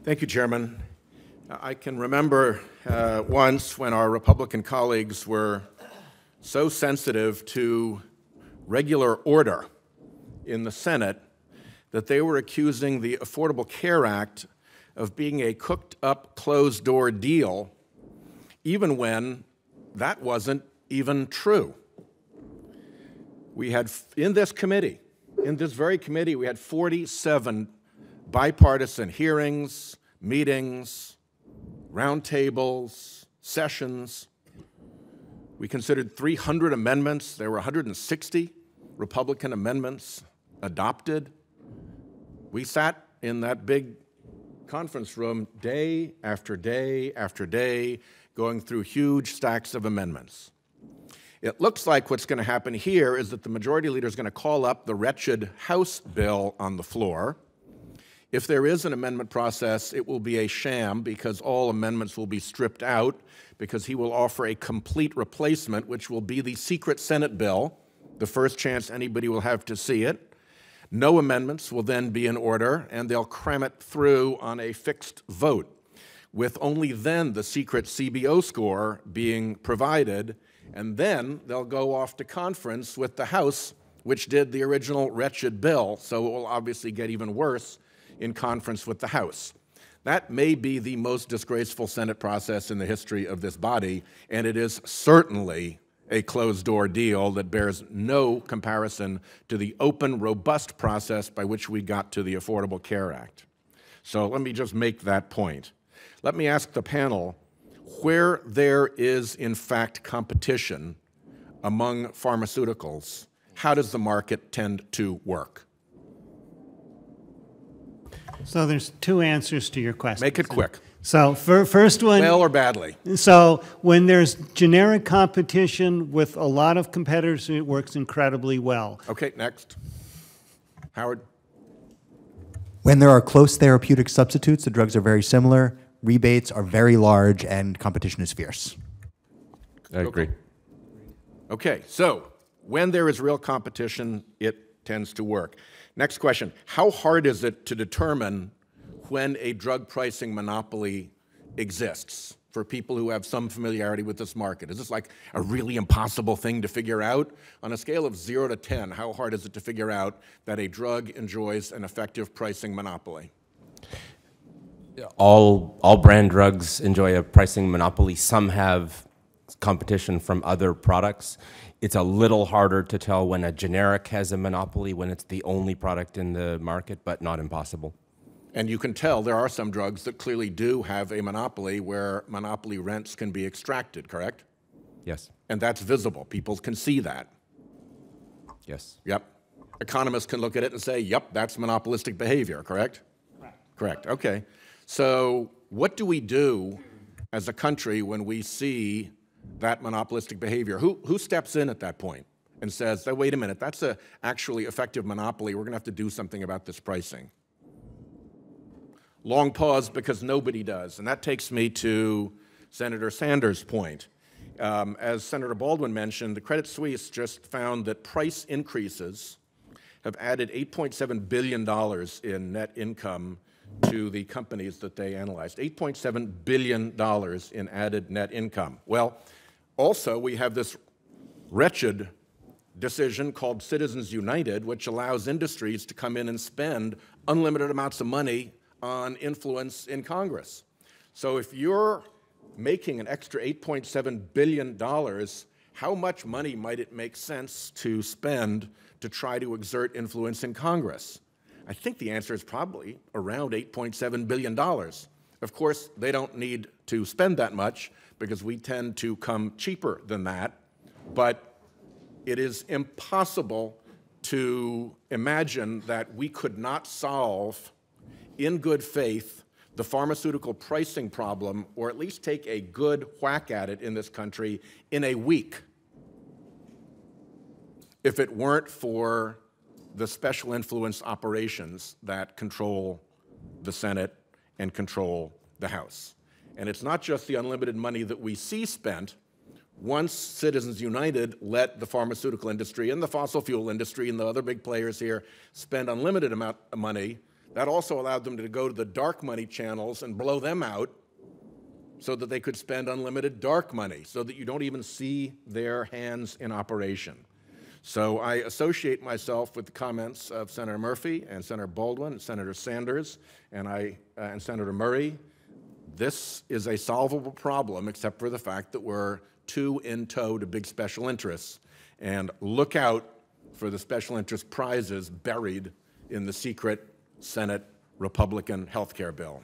Thank you, Chairman. I can remember once when our Republican colleagues were so sensitive to regular order in the Senate that they were accusing the Affordable Care Act of being a cooked-up, closed-door deal, even when that wasn't even true. We had, in this very committee, we had 47 bipartisan hearings, meetings, roundtables, sessions. We considered 300 amendments. There were 160 Republican amendments adopted. We sat in that big conference room day after day after day, going through huge stacks of amendments. It looks like what's going to happen here is that the majority leader is going to call up the wretched House bill on the floor. If there is an amendment process, it will be a sham because all amendments will be stripped out because he will offer a complete replacement, which will be the secret Senate bill, the first chance anybody will have to see it. No amendments will then be in order, and they'll cram it through on a fixed vote, with only then the secret CBO score being provided, and then they'll go off to conference with the House, which did the original wretched bill, so it will obviously get even worse in conference with the House. That may be the most disgraceful Senate process in the history of this body, and it is certainly a closed-door deal that bears no comparison to the open, robust process by which we got to the Affordable Care Act. So let me just make that point. Let me ask the panel, where there is, in fact, competition among pharmaceuticals, how does the market tend to work? So there's two answers to your question. Make it quick. So first one... Well or badly? So when there's generic competition with a lot of competitors, it works incredibly well. Okay, next. Howard? When there are close therapeutic substitutes, the drugs are very similar, rebates are very large, and competition is fierce. I agree. Okay, so when there is real competition, it tends to work. Next question. How hard is it to determine when a drug pricing monopoly exists for people who have some familiarity with this market? Is this like a really impossible thing to figure out? On a scale of 0 to 10, how hard is it to figure out that a drug enjoys an effective pricing monopoly? All brand drugs enjoy a pricing monopoly. Some have competition from other products. It's a little harder to tell when a generic has a monopoly, when it's the only product in the market, but not impossible. And you can tell there are some drugs that clearly do have a monopoly where monopoly rents can be extracted, correct? Yes. And that's visible. People can see that. Yes. Yep. Economists can look at it and say, yep, that's monopolistic behavior, correct? Correct. Correct. Okay. So what do we do as a country when we see that monopolistic behavior? Who steps in at that point and says, oh, wait a minute, that's a actually effective monopoly. We're going to have to do something about this pricing? Long pause because nobody does. And that takes me to Senator Sanders' point. As Senator Baldwin mentioned, the Credit Suisse just found that price increases have added $8.7 billion in net income to the companies that they analyzed. $8.7 billion in added net income. Well, also we have this wretched decision called Citizens United, which allows industries to come in and spend unlimited amounts of money on influence in Congress. So if you're making an extra $8.7 billion, how much money might it make sense to spend to try to exert influence in Congress? I think the answer is probably around $8.7 billion. Of course, they don't need to spend that much because we tend to come cheaper than that, but it is impossible to imagine that we could not solve in good faith the pharmaceutical pricing problem, or at least take a good whack at it in this country in a week, if it weren't for the special influence operations that control the Senate and control the House. And it's not just the unlimited money that we see spent. Once Citizens United let the pharmaceutical industry and the fossil fuel industry and the other big players here spend unlimited amount of money, That also allowed them to go to the dark money channels and blow them out so that they could spend unlimited dark money, so that you don't even see their hands in operation. So I associate myself with the comments of Senator Murphy and Senator Baldwin and Senator Sanders and Senator Murray. This is a solvable problem, except for the fact that we're too in tow to big special interests. And look out for the special interest prizes buried in the secret Senate Republican health care bill.